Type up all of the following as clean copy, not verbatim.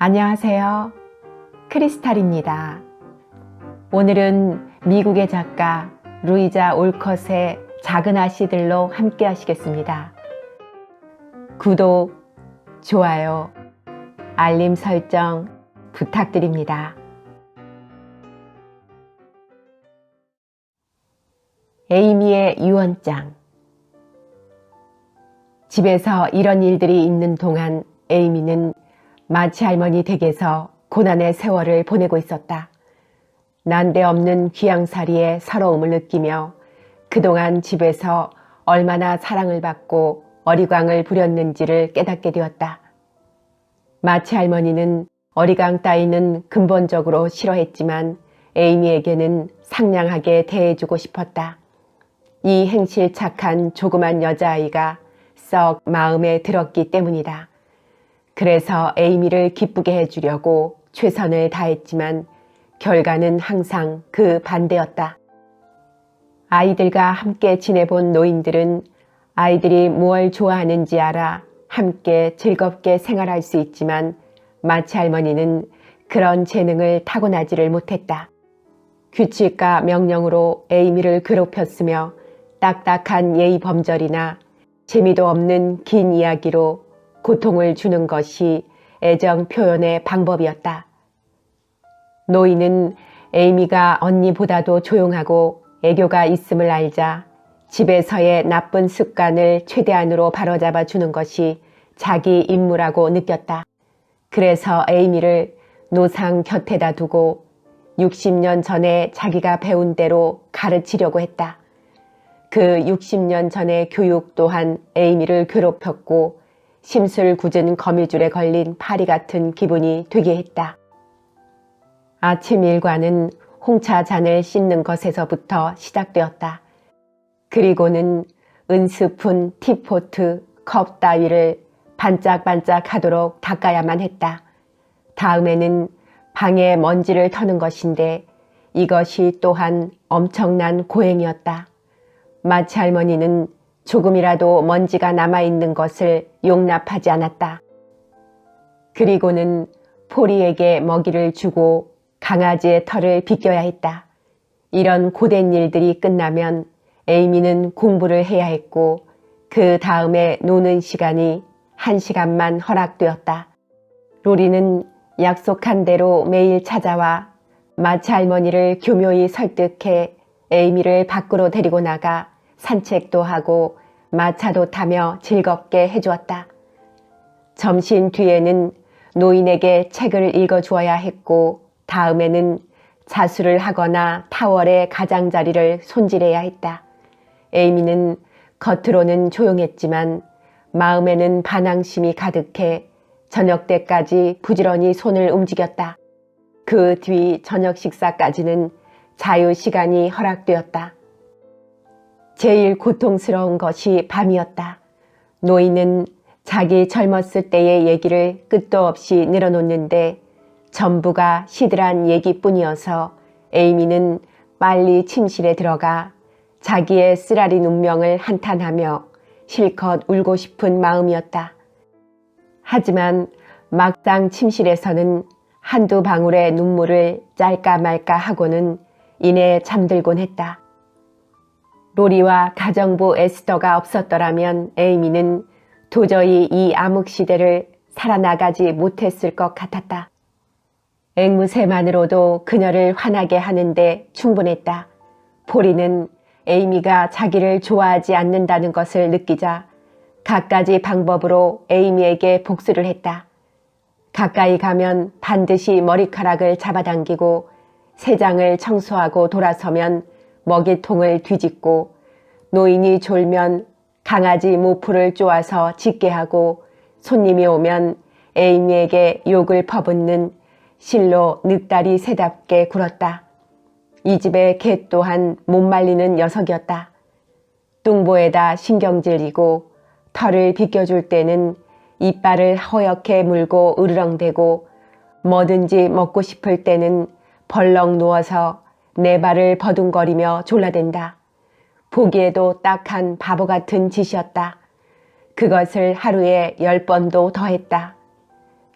안녕하세요. 크리스탈입니다. 오늘은 미국의 작가 루이자 올컷의 작은 아씨들로 함께 하시겠습니다. 구독, 좋아요, 알림 설정 부탁드립니다. 에이미의 유언장. 집에서 이런 일들이 있는 동안 에이미는 마치 할머니 댁에서 고난의 세월을 보내고 있었다. 난데없는 귀양살이의 서러움을 느끼며 그동안 집에서 얼마나 사랑을 받고 어리광을 부렸는지를 깨닫게 되었다. 마치 할머니는 어리광 따위는 근본적으로 싫어했지만 에이미에게는 상냥하게 대해주고 싶었다. 이 행실 착한 조그만 여자아이가 썩 마음에 들었기 때문이다. 그래서 에이미를 기쁘게 해주려고 최선을 다했지만 결과는 항상 그 반대였다. 아이들과 함께 지내본 노인들은 아이들이 무엇을 좋아하는지 알아 함께 즐겁게 생활할 수 있지만 마치 할머니는 그런 재능을 타고나지를 못했다. 규칙과 명령으로 에이미를 괴롭혔으며 딱딱한 예의 범절이나 재미도 없는 긴 이야기로 고통을 주는 것이 애정 표현의 방법이었다. 노인은 에이미가 언니보다도 조용하고 애교가 있음을 알자 집에서의 나쁜 습관을 최대한으로 바로잡아 주는 것이 자기 임무라고 느꼈다. 그래서 에이미를 노상 곁에다 두고 60년 전에 자기가 배운 대로 가르치려고 했다. 그 60년 전의 교육 또한 에이미를 괴롭혔고 심술 굳은 거미줄에 걸린 파리 같은 기분이 되게 했다. 아침 일과는 홍차 잔을 씻는 것에서부터 시작되었다. 그리고는 은스푼, 티포트, 컵 따위를 반짝반짝 하도록 닦아야만 했다. 다음에는 방에 먼지를 터는 것인데 이것이 또한 엄청난 고행이었다. 마치 할머니는 조금이라도 먼지가 남아있는 것을 용납하지 않았다. 그리고는 포리에게 먹이를 주고 강아지의 털을 빗겨야 했다. 이런 고된 일들이 끝나면 에이미는 공부를 해야 했고 그 다음에 노는 시간이 1시간만 허락되었다. 로리는 약속한 대로 매일 찾아와 마치 할머니를 교묘히 설득해 에이미를 밖으로 데리고 나가 산책도 하고 마차도 타며 즐겁게 해주었다. 점심 뒤에는 노인에게 책을 읽어주어야 했고 다음에는 자수를 하거나 타월의 가장자리를 손질해야 했다. 에이미는 겉으로는 조용했지만 마음에는 반항심이 가득해 저녁 때까지 부지런히 손을 움직였다. 그 뒤 저녁 식사까지는 자유시간이 허락되었다. 제일 고통스러운 것이 밤이었다. 노인은 자기 젊었을 때의 얘기를 끝도 없이 늘어놓는데 전부가 시들한 얘기뿐이어서 에이미는 빨리 침실에 들어가 자기의 쓰라린 운명을 한탄하며 실컷 울고 싶은 마음이었다. 하지만 막상 침실에서는 한두 방울의 눈물을 짤까 말까 하고는 이내 잠들곤 했다. 로리와 가정부 에스더가 없었더라면 에이미는 도저히 이 암흑시대를 살아나가지 못했을 것 같았다. 앵무새만으로도 그녀를 화나게 하는데 충분했다. 포리는 에이미가 자기를 좋아하지 않는다는 것을 느끼자 갖가지 방법으로 에이미에게 복수를 했다. 가까이 가면 반드시 머리카락을 잡아당기고 새장을 청소하고 돌아서면 먹이통을 뒤집고 노인이 졸면 강아지 모프를 쪼아서 짖게 하고 손님이 오면 에이미에게 욕을 퍼붓는 실로 늑다리 새답게 굴었다. 이 집의 개 또한 못 말리는 녀석이었다. 뚱보에다 신경질이고 털을 빗겨줄 때는 이빨을 허옇게 물고 으르렁대고 뭐든지 먹고 싶을 때는 벌렁 누워서 내 발을 버둥거리며 졸라댄다. 보기에도 딱한 바보 같은 짓이었다. 그것을 하루에 10번도 더했다.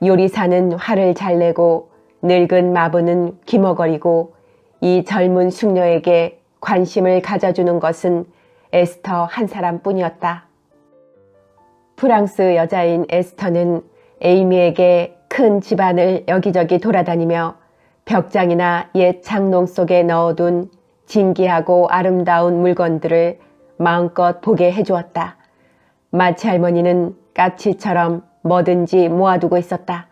요리사는 화를 잘 내고 늙은 마부는 귀머거리고 이 젊은 숙녀에게 관심을 가져주는 것은 에스터 한 사람뿐이었다. 프랑스 여자인 에스터는 에이미에게 큰 집안을 여기저기 돌아다니며 벽장이나 옛 장롱 속에 넣어둔 진기하고 아름다운 물건들을 마음껏 보게 해주었다. 마치 할머니는 까치처럼 뭐든지 모아두고 있었다.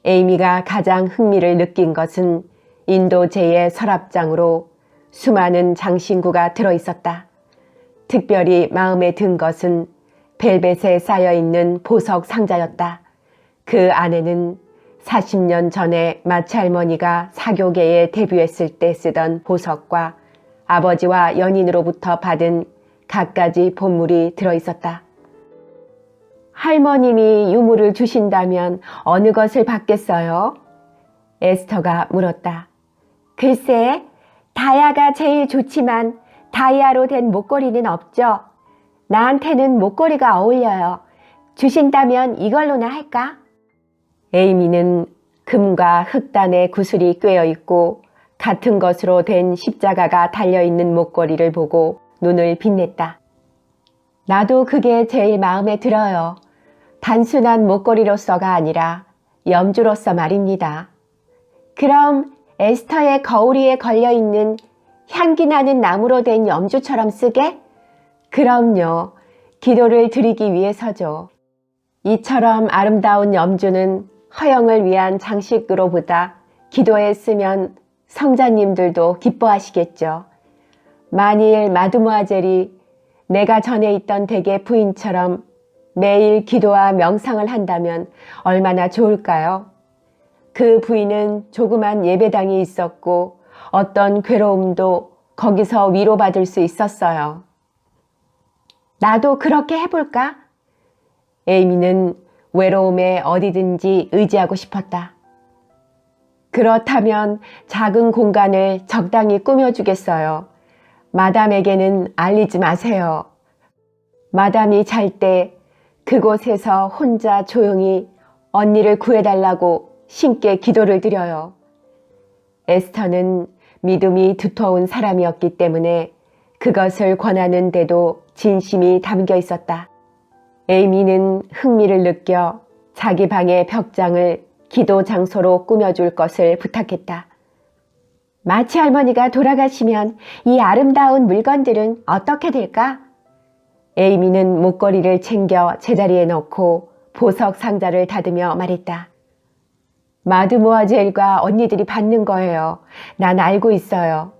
에이미가 가장 흥미를 느낀 것은 인도제의 서랍장으로 수많은 장신구가 들어있었다. 특별히 마음에 든 것은 벨벳에 쌓여있는 보석 상자였다. 그 안에는 40년 전에 마치 할머니가 사교계에 데뷔했을 때 쓰던 보석과 아버지와 연인으로부터 받은 갖가지 보물이 들어있었다. 할머님이 유물을 주신다면 어느 것을 받겠어요? 에스터가 물었다. 글쎄, 다이아가 제일 좋지만 다이아로 된 목걸이는 없죠. 나한테는 목걸이가 어울려요. 주신다면 이걸로나 할까? 에이미는 금과 흑단의 구슬이 꿰어 있고 같은 것으로 된 십자가가 달려있는 목걸이를 보고 눈을 빛냈다. 나도 그게 제일 마음에 들어요. 단순한 목걸이로서가 아니라 염주로서 말입니다. 그럼 에스터의 거울위에 걸려있는 향기나는 나무로 된 염주처럼 쓰게? 그럼요. 기도를 드리기 위해서죠. 이처럼 아름다운 염주는 허영을 위한 장식으로보다 기도에 쓰면 성자님들도 기뻐하시겠죠. 만일 마드모아젤이 내가 전에 있던 댁의 부인처럼 매일 기도와 명상을 한다면 얼마나 좋을까요? 그 부인은 조그만 예배당이 있었고 어떤 괴로움도 거기서 위로받을 수 있었어요. 나도 그렇게 해볼까? 에이미는 외로움에 어디든지 의지하고 싶었다. 그렇다면 작은 공간을 적당히 꾸며주겠어요. 마담에게는 알리지 마세요. 마담이 잘 때 그곳에서 혼자 조용히 언니를 구해달라고 신께 기도를 드려요. 에스터는 믿음이 두터운 사람이었기 때문에 그것을 권하는데도 진심이 담겨 있었다. 에이미는 흥미를 느껴 자기 방의 벽장을 기도 장소로 꾸며줄 것을 부탁했다. 마치 할머니가 돌아가시면 이 아름다운 물건들은 어떻게 될까? 에이미는 목걸이를 챙겨 제자리에 넣고 보석 상자를 닫으며 말했다. 마드모아젤과 언니들이 받는 거예요. 난 알고 있어요.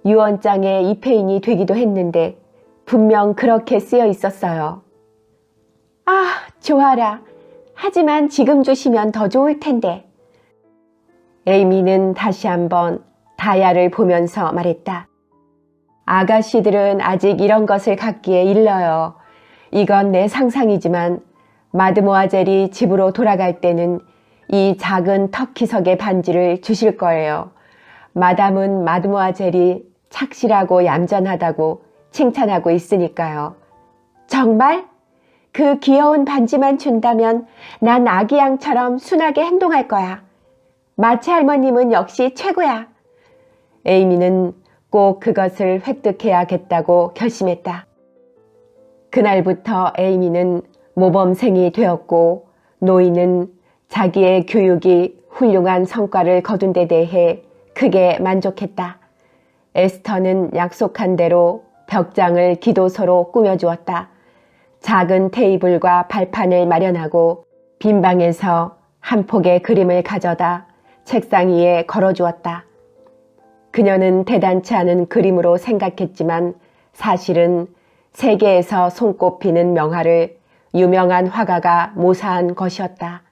유언장에 입회인이 되기도 했는데 분명 그렇게 쓰여 있었어요. 아, 좋아라. 하지만 지금 주시면 더 좋을 텐데. 에이미는 다시 한번 다이아를 보면서 말했다. 아가씨들은 아직 이런 것을 갖기에 일러요. 이건 내 상상이지만 마드모아젤이 집으로 돌아갈 때는 이 작은 터키석의 반지를 주실 거예요. 마담은 마드모아젤이 착실하고 얌전하다고 칭찬하고 있으니까요. 정말? 그 귀여운 반지만 준다면 난 아기 양처럼 순하게 행동할 거야. 마치 할머님은 역시 최고야. 에이미는 꼭 그것을 획득해야겠다고 결심했다. 그날부터 에이미는 모범생이 되었고 노인은 자기의 교육이 훌륭한 성과를 거둔 데 대해 크게 만족했다. 에스터는 약속한 대로 벽장을 기도소로 꾸며주었다. 작은 테이블과 발판을 마련하고 빈 방에서 한 폭의 그림을 가져다 책상 위에 걸어주었다. 그녀는 대단치 않은 그림으로 생각했지만 사실은 세계에서 손꼽히는 명화를 유명한 화가가 모사한 것이었다.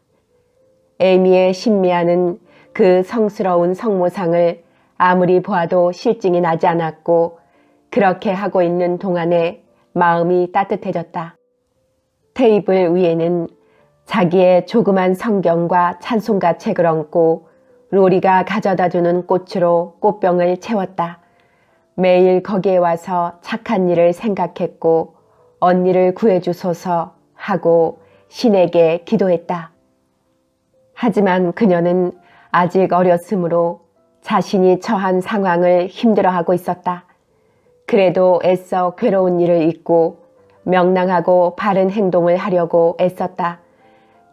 에이미의 신미아는 그 성스러운 성모상을 아무리 보아도 실증이 나지 않았고 그렇게 하고 있는 동안에 마음이 따뜻해졌다. 테이블 위에는 자기의 조그만 성경과 찬송가 책을 얹고 로리가 가져다주는 꽃으로 꽃병을 채웠다. 매일 거기에 와서 착한 일을 생각했고 언니를 구해주소서 하고 신에게 기도했다. 하지만 그녀는 아직 어렸으므로 자신이 처한 상황을 힘들어하고 있었다. 그래도 애써 괴로운 일을 잊고 명랑하고 바른 행동을 하려고 애썼다.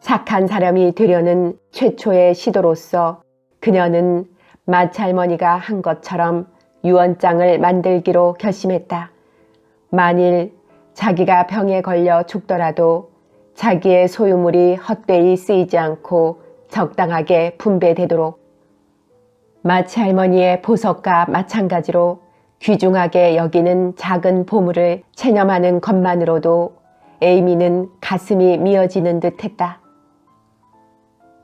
착한 사람이 되려는 최초의 시도로서 그녀는 마찰머니가 한 것처럼 유언장을 만들기로 결심했다. 만일 자기가 병에 걸려 죽더라도 자기의 소유물이 헛되이 쓰이지 않고 적당하게 분배되도록. 마치할머니의 보석과 마찬가지로 귀중하게 여기는 작은 보물을 체념하는 것만으로도 에이미는 가슴이 미어지는 듯 했다.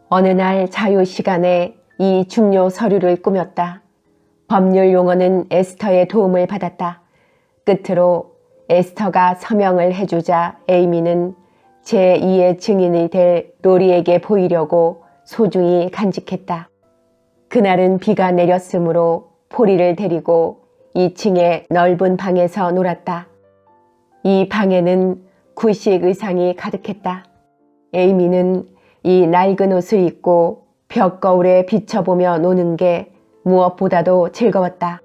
어느 날 자유 시간에 이 중요 서류를 꾸몄다. 법률 용어는 에스터의 도움을 받았다. 끝으로 에스터가 서명을 해주자 에이미는 제2의 증인이 될 로리에게 보이려고 소중히 간직했다. 그날은 비가 내렸으므로 포리를 데리고 2층의 넓은 방에서 놀았다. 이 방에는 구식 의상이 가득했다. 에이미는 이 낡은 옷을 입고 벽 거울에 비춰보며 노는 게 무엇보다도 즐거웠다.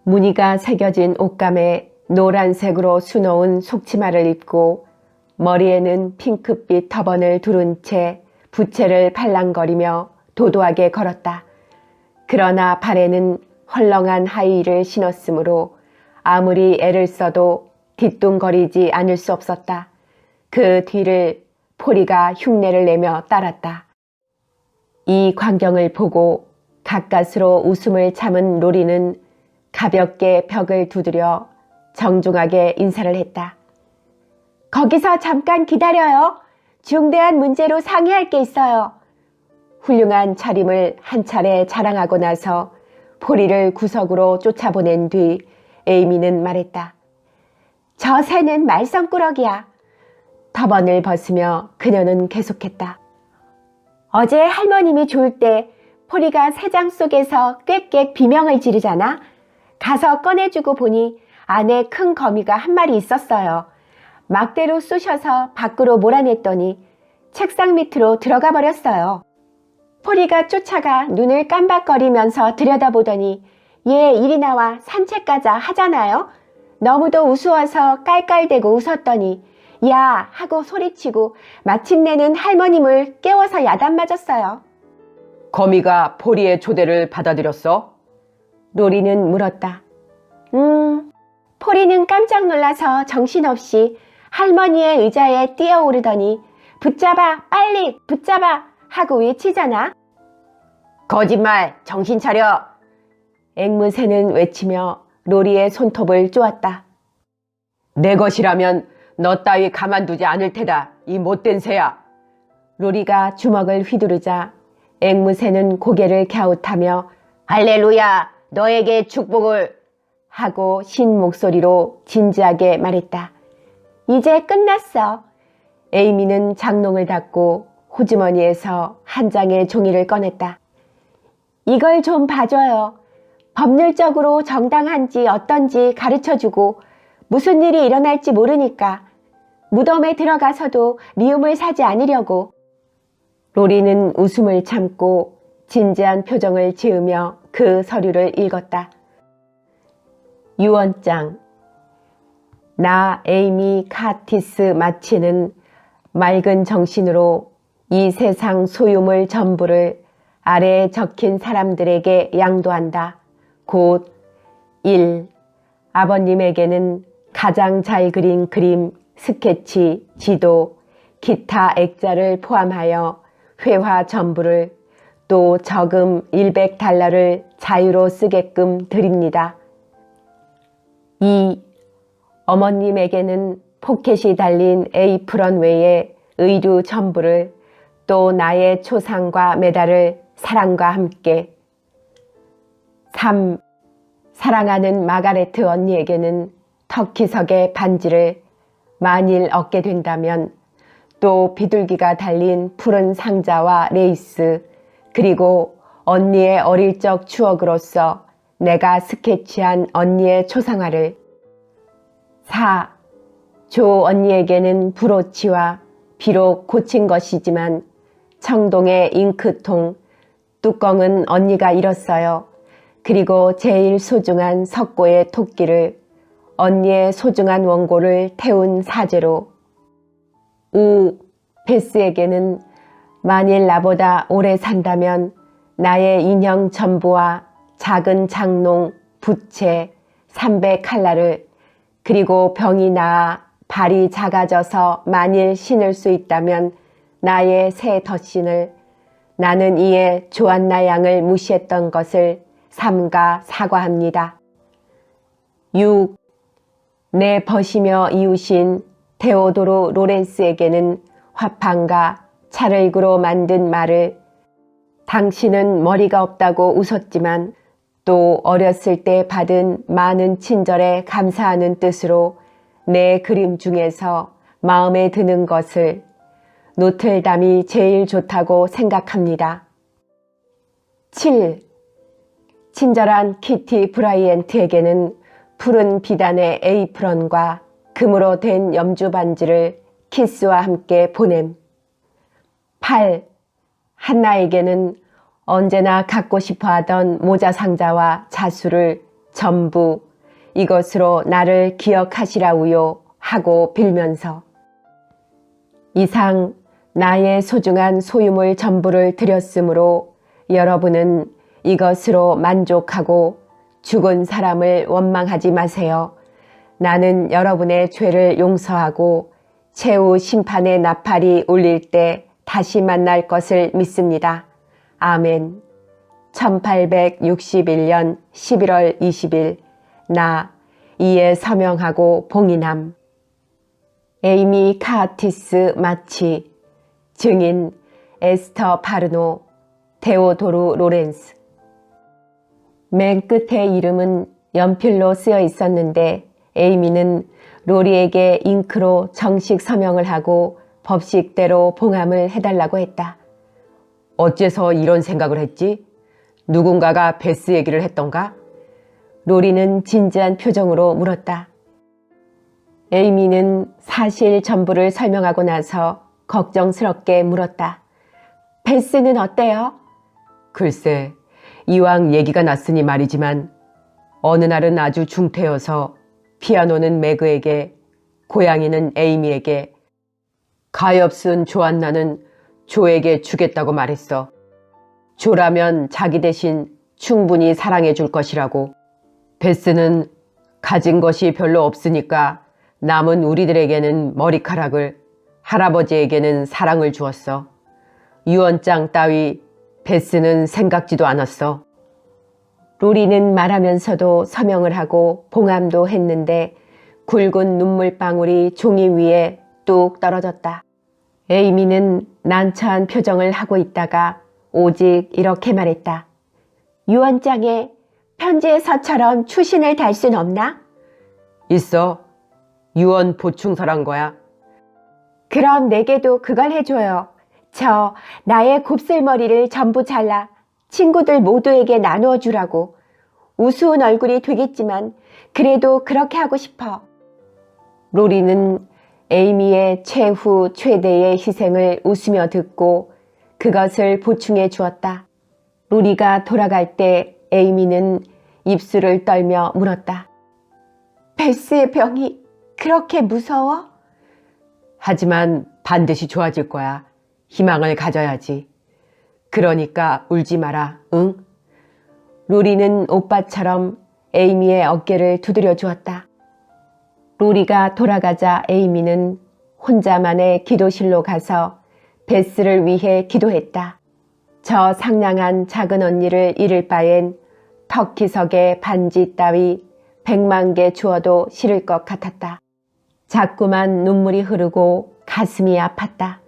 무늬가 새겨진 옷감에 노란색으로 수놓은 속치마를 입고 머리에는 핑크빛 터번을 두른 채 부채를 팔랑거리며 도도하게 걸었다. 그러나 발에는 헐렁한 하이힐을 신었으므로 아무리 애를 써도 뒤뚱거리지 않을 수 없었다. 그 뒤를 포리가 흉내를 내며 따랐다. 이 광경을 보고 가까스로 웃음을 참은 로리는 가볍게 벽을 두드려 정중하게 인사를 했다. 거기서 잠깐 기다려요. 중대한 문제로 상의할 게 있어요. 훌륭한 차림을 한 차례 자랑하고 나서 포리를 구석으로 쫓아보낸 뒤 에이미는 말했다. 저 새는 말썽꾸러기야. 터번을 벗으며 그녀는 계속했다. 어제 할머님이 졸 때 포리가 새장 속에서 꽥꽥 비명을 지르잖아. 가서 꺼내주고 보니 안에 큰 거미가 한 마리 있었어요. 막대로 쑤셔서 밖으로 몰아냈더니 책상 밑으로 들어가 버렸어요. 포리가 쫓아가 눈을 깜박거리면서 들여다보더니 얘 이리 나와 산책 가자 하잖아요. 너무도 우스워서 깔깔대고 웃었더니 야 하고 소리치고 마침내는 할머님을 깨워서 야단 맞았어요. 거미가 포리의 초대를 받아들였어? 로리는 물었다. 포리는 깜짝 놀라서 정신없이 할머니의 의자에 뛰어오르더니 붙잡아 빨리 붙잡아 하고 외치잖아. 거짓말! 정신 차려! 앵무새는 외치며 로리의 손톱을 쪼았다. 내 것이라면 너 따위 가만두지 않을 테다. 이 못된 새야. 로리가 주먹을 휘두르자 앵무새는 고개를 갸웃하며 할렐루야! 너에게 축복을! 하고 신 목소리로 진지하게 말했다. 이제 끝났어. 에이미는 장롱을 닫고 호주머니에서 한 장의 종이를 꺼냈다. 이걸 좀 봐줘요. 법률적으로 정당한지 어떤지 가르쳐주고 무슨 일이 일어날지 모르니까 무덤에 들어가서도 미움을 사지 않으려고. 로리는 웃음을 참고 진지한 표정을 지으며 그 서류를 읽었다. 유언장. 나 에이미 카티스 마치는 맑은 정신으로 이 세상 소유물 전부를 아래에 적힌 사람들에게 양도한다. 곧 1. 아버님에게는 가장 잘 그린 그림, 스케치, 지도, 기타 액자를 포함하여 회화 전부를 또 저금 100달러를 자유로 쓰게끔 드립니다. 2. 어머님에게는 포켓이 달린 에이프런 외에 의류 전부를 또 나의 초상과 메달을 사랑과 함께. 3. 사랑하는 마가레트 언니에게는 터키석의 반지를 만일 얻게 된다면 또 비둘기가 달린 푸른 상자와 레이스 그리고 언니의 어릴 적 추억으로서 내가 스케치한 언니의 초상화를. 4. 조 언니에게는 브로치와 비록 고친 것이지만 청동의 잉크통, 뚜껑은 언니가 잃었어요. 그리고 제일 소중한 석고의 토끼를, 언니의 소중한 원고를 태운 사제로. 베스에게는 만일 나보다 오래 산다면 나의 인형 전부와 작은 장롱, 부채, 300칼라를, 그리고 병이 나아 발이 작아져서 만일 신을 수 있다면 나의 새 덧신을, 나는 이에 조안나 양을 무시했던 것을 삼가 사과합니다. 6. 내 벗이며 이웃인 데오도르 로렌스에게는 화판과 찰흙으로 만든 말을, 당신은 머리가 없다고 웃었지만 또 어렸을 때 받은 많은 친절에 감사하는 뜻으로 내 그림 중에서 마음에 드는 것을, 노틀담이 제일 좋다고 생각합니다. 7. 친절한 키티 브라이언트에게는 푸른 비단의 에이프런과 금으로 된 염주 반지를 키스와 함께 보냄. 8. 한나에게는 언제나 갖고 싶어 하던 모자 상자와 자수를 전부 이것으로 나를 기억하시라우요 하고 빌면서. 이상 나의 소중한 소유물 전부를 드렸으므로 여러분은 이것으로 만족하고 죽은 사람을 원망하지 마세요. 나는 여러분의 죄를 용서하고 최후 심판의 나팔이 울릴 때 다시 만날 것을 믿습니다. 아멘. 1861년 11월 20일 나 이에 서명하고 봉인함. 에이미 카티스 마치, 증인 에스터 파르노, 데오도르 로렌스. 맨 끝에 이름은 연필로 쓰여 있었는데 에이미는 로리에게 잉크로 정식 서명을 하고 법식대로 봉함을 해달라고 했다. 어째서 이런 생각을 했지? 누군가가 베스 얘기를 했던가? 로리는 진지한 표정으로 물었다. 에이미는 사실 전부를 설명하고 나서 걱정스럽게 물었다. 베스는 어때요? 글쎄, 이왕 얘기가 났으니 말이지만 어느 날은 아주 중태여서 피아노는 매그에게, 고양이는 에이미에게, 가엾은 조안나는 조에게 주겠다고 말했어. 조라면 자기 대신 충분히 사랑해 줄 것이라고. 베스는 가진 것이 별로 없으니까 남은 우리들에게는 머리카락을, 할아버지에게는 사랑을 주었어. 유언장 따위 베스는 생각지도 않았어. 로리는 말하면서도 서명을 하고 봉함도 했는데 굵은 눈물방울이 종이 위에 뚝 떨어졌다. 에이미는 난처한 표정을 하고 있다가 오직 이렇게 말했다. 유언장에 편지에서처럼 추신을 달 순 없나? 있어. 유언 보충서란 거야. 그럼 내게도 그걸 해줘요. 저 나의 곱슬머리를 전부 잘라 친구들 모두에게 나누어 주라고. 우스운 얼굴이 되겠지만 그래도 그렇게 하고 싶어. 로리는 에이미의 최후 최대의 희생을 웃으며 듣고 그것을 보충해 주었다. 로리가 돌아갈 때 에이미는 입술을 떨며 물었다. 베스의 병이 그렇게 무서워? 하지만 반드시 좋아질 거야. 희망을 가져야지. 그러니까 울지 마라, 응? 로리는 오빠처럼 에이미의 어깨를 두드려 주었다. 로리가 돌아가자 에이미는 혼자만의 기도실로 가서 베스를 위해 기도했다. 저 상냥한 작은 언니를 잃을 바엔 터키석의 반지 따위 100만 개 주어도 싫을 것 같았다. 자꾸만 눈물이 흐르고 가슴이 아팠다.